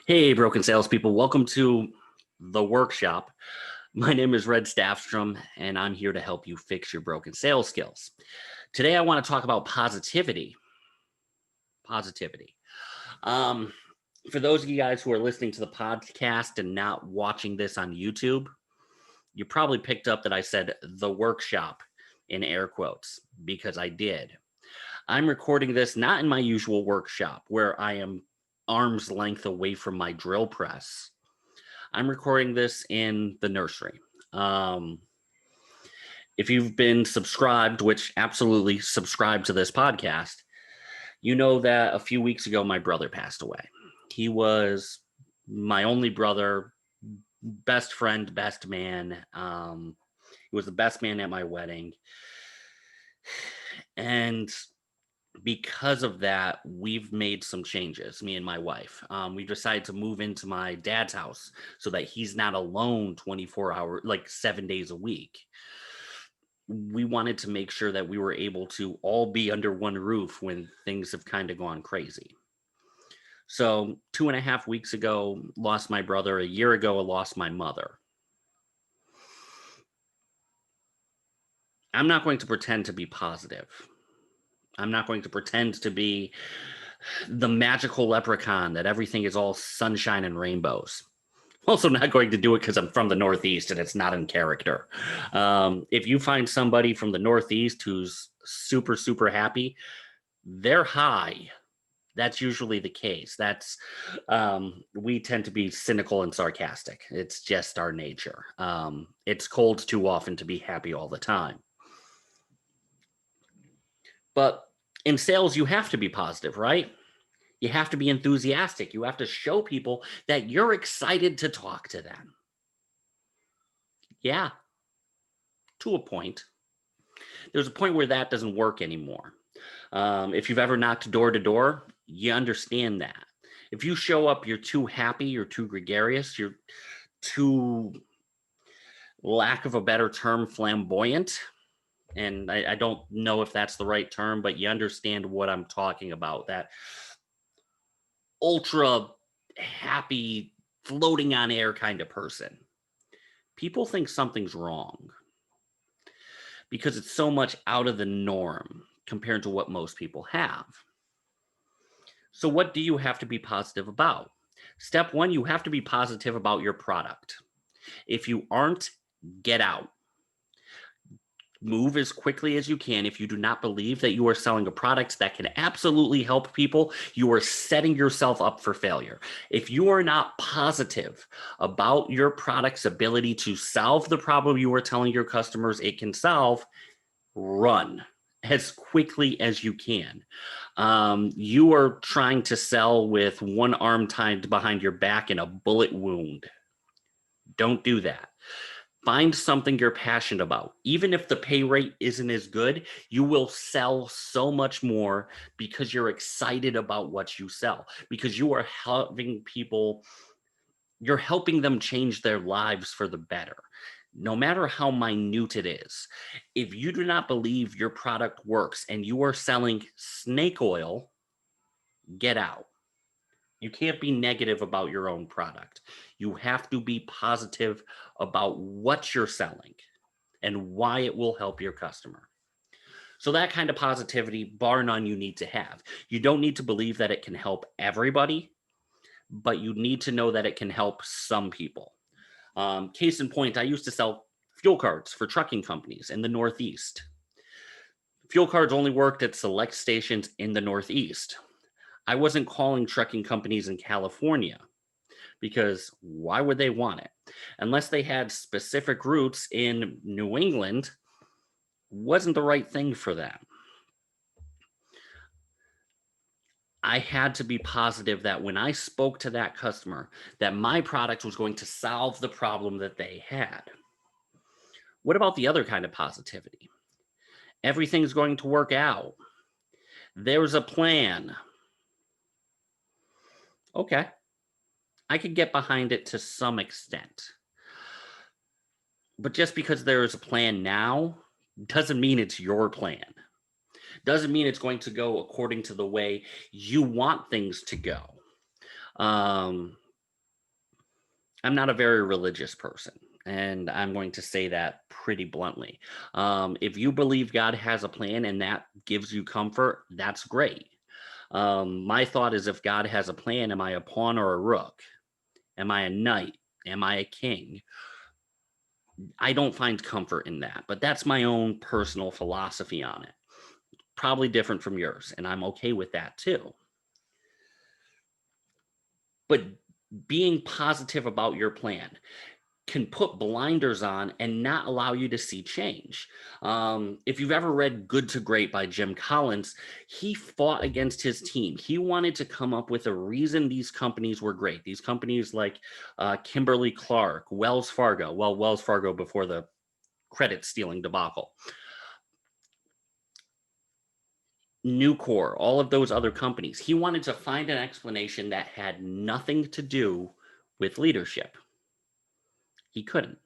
Hey, broken salespeople. Welcome to the workshop. My name is Red Staffstrom, and I'm here to help you fix your broken sales skills. Today, I want to talk about positivity. Positivity. Um, for those of you guys who are listening to the podcast and not watching this on YouTube, you probably picked up that I said the workshop in air quotes because I did. I'm recording this not in my usual workshop where I am arm's length away from my drill press. I'm recording this in the nursery. If you've been subscribed, which absolutely subscribe to this podcast, you know that a few weeks ago, my brother passed away. He was my only brother, best friend, best man. He was the best man at my wedding. And because of that, we've made some changes, me and my wife. We decided to move into my dad's house so that he's not alone 24 hours, like 7 days a week. We wanted to make sure that we were able to all be under one roof when things have kind of gone crazy. So 2.5 weeks ago, lost my brother. A year ago, I lost my mother. I'm not going to pretend to be positive. I'm not going to pretend to be the magical leprechaun that everything is all sunshine and rainbows. Also not going to do it because I'm from the Northeast and it's not in character. If you find somebody from the Northeast who's super, super happy, they're high. That's usually the case. We tend to be cynical and sarcastic. It's just our nature. It's cold too often to be happy all the time. But in sales, you have to be positive, right? You have to be enthusiastic. You have to show people that you're excited to talk to them. Yeah, to a point. There's a point where that doesn't work anymore. If you've ever knocked door to door, you understand that. If you show up, you're too happy, you're too gregarious, you're too, lack of a better term, flamboyant. And I don't know if that's the right term, but you understand what I'm talking about. That ultra happy, floating on air kind of person. People think something's wrong because it's so much out of the norm compared to what most people have. So what do you have to be positive about? Step one, you have to be positive about your product. If you aren't, get out. Move as quickly as you can. If you do not believe that you are selling a product that can absolutely help people, you are setting yourself up for failure. If you are not positive about your product's ability to solve the problem you are telling your customers it can solve, run as quickly as you can. You are trying to sell with one arm tied behind your back and a bullet wound. Don't do that. Find something you're passionate about. Even if the pay rate isn't as good, you will sell so much more because you're excited about what you sell, because you are helping people, you're helping them change their lives for the better. No matter how minute it is, if you do not believe your product works and you are selling snake oil, get out. You can't be negative about your own product. You have to be positive about what you're selling and why it will help your customer. So that kind of positivity, bar none, you need to have. You don't need to believe that it can help everybody, but you need to know that it can help some people. Case in point, I used to sell fuel cards for trucking companies in the Northeast. Fuel cards only worked at select stations in the Northeast. I wasn't calling trucking companies in California because why would they want it? Unless they had specific routes in New England, wasn't the right thing for them. I had to be positive that when I spoke to that customer, that my product was going to solve the problem that they had. What about the other kind of positivity? Everything's going to work out. There's a plan. Okay, I could get behind it to some extent. But just because there is a plan now doesn't mean it's your plan. Doesn't mean it's going to go according to the way you want things to go. I'm not a very religious person, and I'm going to say that pretty bluntly. If you believe God has a plan and that gives you comfort, that's great. My thought is, if God has a plan, am I a pawn or a rook? Am I a knight? Am I a king? I don't find comfort in that, but that's my own personal philosophy on it. Probably different from yours, and I'm okay with that too. But being positive about your plan can put blinders on and not allow you to see change. If you've ever read Good to Great by Jim Collins, he fought against his team. He wanted to come up with a reason these companies were great. These companies like Kimberly Clark, Wells Fargo, well, Wells Fargo before the credit stealing debacle, Nucor, all of those other companies. He wanted to find an explanation that had nothing to do with leadership. He couldn't.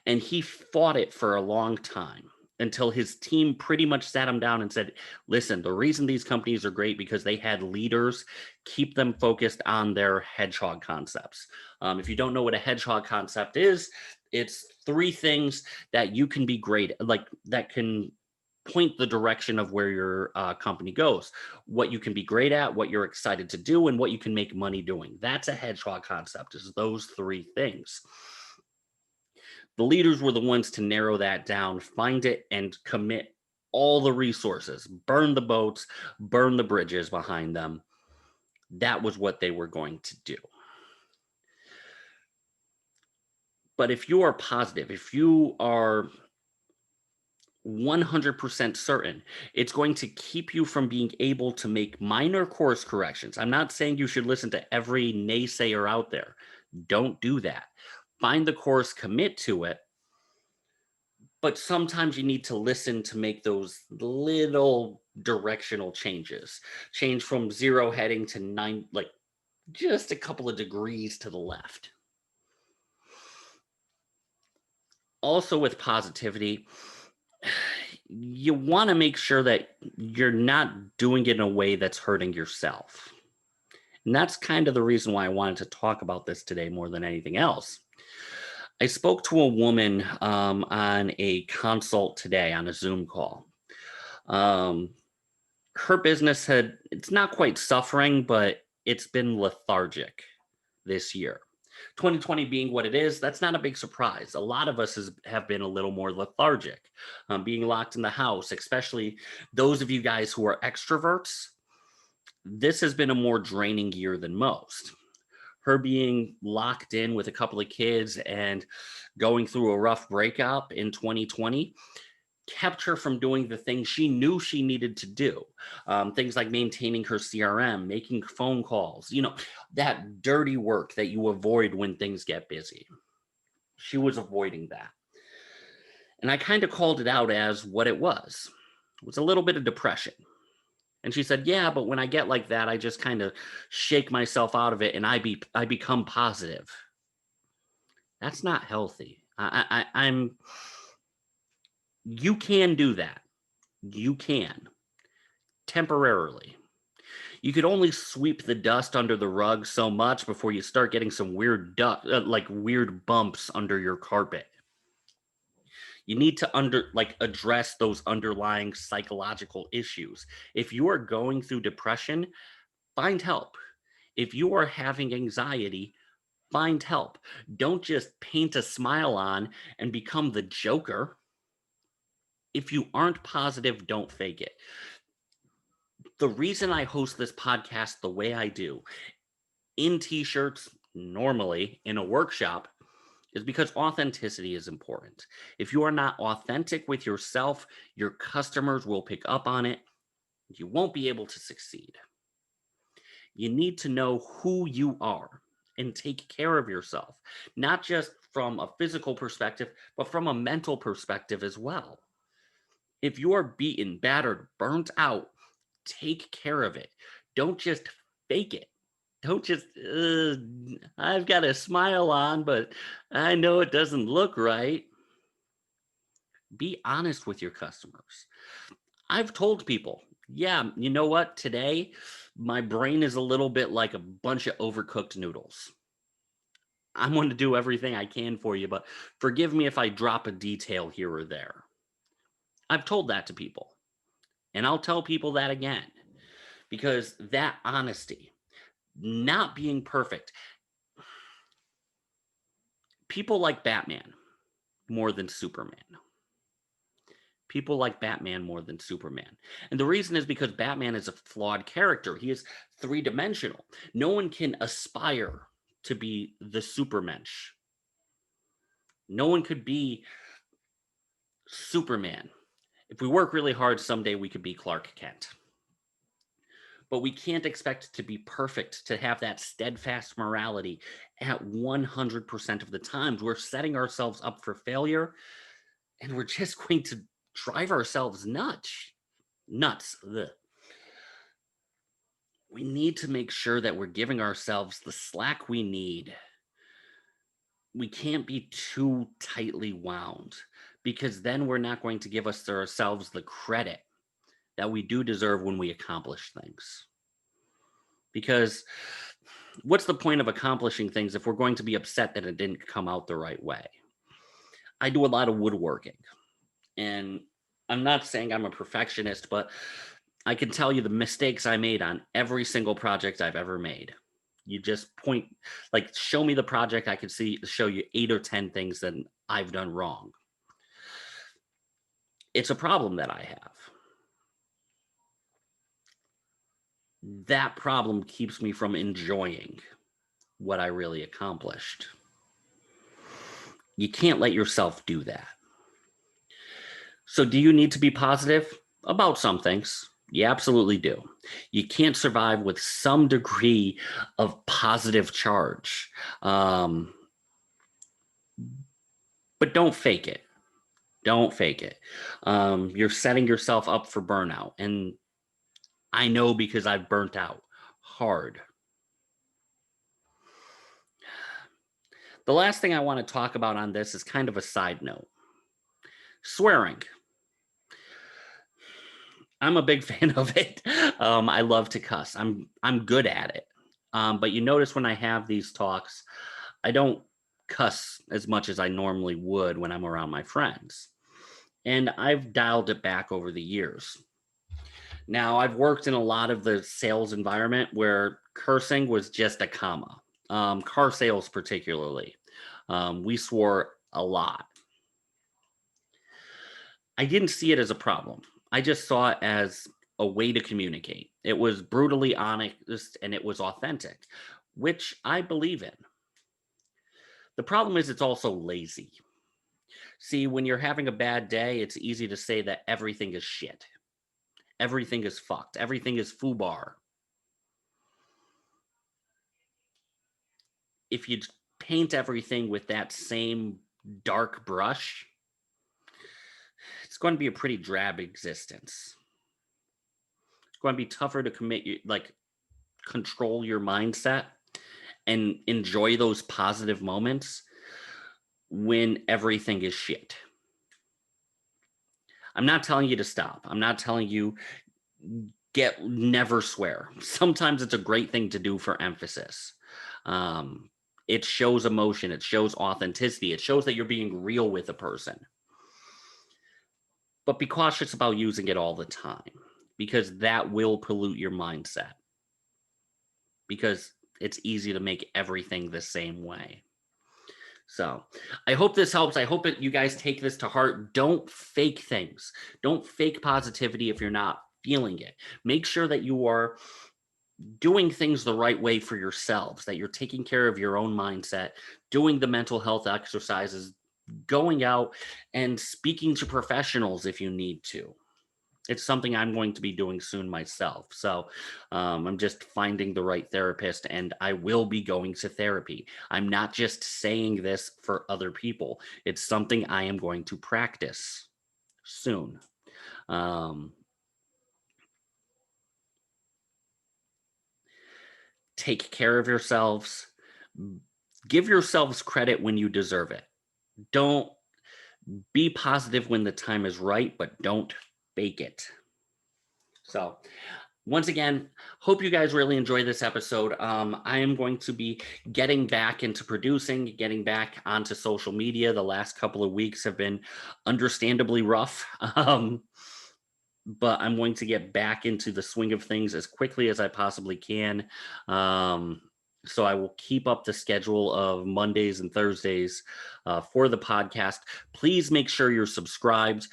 And he fought it for a long time until his team pretty much sat him down and said, listen, the reason these companies are great because they had leaders keep them focused on their hedgehog concepts. If you don't know what a hedgehog concept is, it's three things that you can be great, like that can point the direction of where your company goes, what you can be great at, what you're excited to do, and what you can make money doing. That's a hedgehog concept, is those three things. The leaders were the ones to narrow that down, find it, and commit all the resources, burn the boats, burn the bridges behind them. That was what they were going to do. But if you are positive, if you are 100% certain, it's going to keep you from being able to make minor course corrections. I'm not saying you should listen to every naysayer out there. Don't do that. Find the course, commit to it, but sometimes you need to listen to make those little directional changes. Change from zero heading to nine, like just a couple of degrees to the left. Also, with positivity, you want to make sure that you're not doing it in a way that's hurting yourself. And that's kind of the reason why I wanted to talk about this today more than anything else. I spoke to a woman on a consult today on a Zoom call. Um, Her business it's not quite suffering, but it's been lethargic this year. 2020 being what it is, that's not a big surprise. A lot of us have been a little more lethargic, being locked in the house, especially those of you guys who are extroverts. This has been a more draining year than most. Her being locked in with a couple of kids and going through a rough breakup in 2020 kept her from doing the things she knew she needed to do. Things like maintaining her CRM, making phone calls, that dirty work that you avoid when things get busy. She was avoiding that. And I kind of called it out as what it was. It was a little bit of depression. And she said, yeah, but when I get like that, I just kind of shake myself out of it and I become positive. That's not healthy. You can do that. You can temporarily. You could only sweep the dust under the rug so much before you start getting some weird like weird bumps under your carpet. You need to address those underlying psychological issues. If you are going through depression, find help. If you are having anxiety, find help. Don't just paint a smile on and become the joker. If you aren't positive, don't fake it. The reason I host this podcast the way I do, in t-shirts, normally in a workshop, is because authenticity is important. If you are not authentic with yourself, your customers will pick up on it. You won't be able to succeed. You need to know who you are and take care of yourself, not just from a physical perspective, but from a mental perspective as well. If you are beaten, battered, burnt out, take care of it. Don't just fake it. Don't just, I've got a smile on, but I know it doesn't look right. Be honest with your customers. I've told people, yeah, you know what? Today, my brain is a little bit like a bunch of overcooked noodles. I'm going to do everything I can for you, but forgive me if I drop a detail here or there. I've told that to people, and I'll tell people that again because that honesty, not being perfect, people like Batman more than Superman. People like Batman more than Superman. And the reason is because Batman is a flawed character. He is three-dimensional. No one can aspire to be the Supermensch. No one could be Superman. If we work really hard, someday we could be Clark Kent. But we can't expect to be perfect, to have that steadfast morality at 100% of the times. We're setting ourselves up for failure, and we're just going to drive ourselves nuts. Nuts. Ugh. We need to make sure that we're giving ourselves the slack we need. We can't be too tightly wound because then we're not going to give ourselves the credit that we do deserve when we accomplish things. Because what's the point of accomplishing things if we're going to be upset that it didn't come out the right way? I do a lot of woodworking, and I'm not saying I'm a perfectionist, but I can tell you the mistakes I made on every single project I've ever made. You just point, like, show me the project, I can show you 8 or 10 things that I've done wrong. It's a problem that I have. That problem keeps me from enjoying what I really accomplished. You can't let yourself do that. So, do you need to be positive about some things? You absolutely do. You can't survive with some degree of positive charge. But don't fake it. Don't fake it. You're setting yourself up for burnout. And I know because I've burnt out hard. The last thing I want to talk about on this is kind of a side note. Swearing. I'm a big fan of it. I love to cuss. I'm good at it. But you notice when I have these talks, I don't cuss as much as I normally would when I'm around my friends. And I've dialed it back over the years. Now, I've worked in a lot of the sales environment where cursing was just a comma. Car sales, particularly. We swore a lot. I didn't see it as a problem. I just saw it as a way to communicate. It was brutally honest and it was authentic, which I believe in. The problem is it's also lazy. See, when you're having a bad day, it's easy to say that everything is shit. Everything is fucked. Everything is foobar. If you paint everything with that same dark brush, it's going to be a pretty drab existence. It's going to be tougher to control your mindset and enjoy those positive moments when everything is shit. I'm not telling you to stop. I'm not telling you never swear. Sometimes it's a great thing to do for emphasis. It shows emotion. It shows authenticity. It shows that you're being real with a person. But be cautious about using it all the time because that will pollute your mindset. Because it's easy to make everything the same way. So I hope this helps. I hope you guys take this to heart. Don't fake things. Don't fake positivity if you're not feeling it. Make sure that you are doing things the right way for yourselves, that you're taking care of your own mindset, doing the mental health exercises, going out and speaking to professionals if you need to. It's something I'm going to be doing soon myself. So I'm just finding the right therapist and I will be going to therapy. I'm not just saying this for other people. It's something I am going to practice soon. Take care of yourselves. Give yourselves credit when you deserve it. Don't be positive when the time is right, but don't fake it. So Once again, hope you guys really enjoyed this episode. I am going to be getting back into producing, getting back onto social media. The last couple of weeks have been understandably rough. But I'm going to get back into the swing of things as quickly as I possibly can. Um, so I will keep up the schedule of Mondays and Thursdays for the podcast. Please make sure you're subscribed.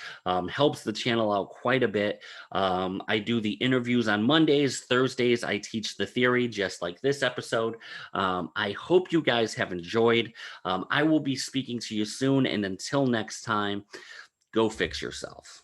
Helps the channel out quite a bit. I do the interviews on Mondays. Thursdays, I teach the theory, just like this episode. I hope you guys have enjoyed. I will be speaking to you soon. And until next time, go fix yourself.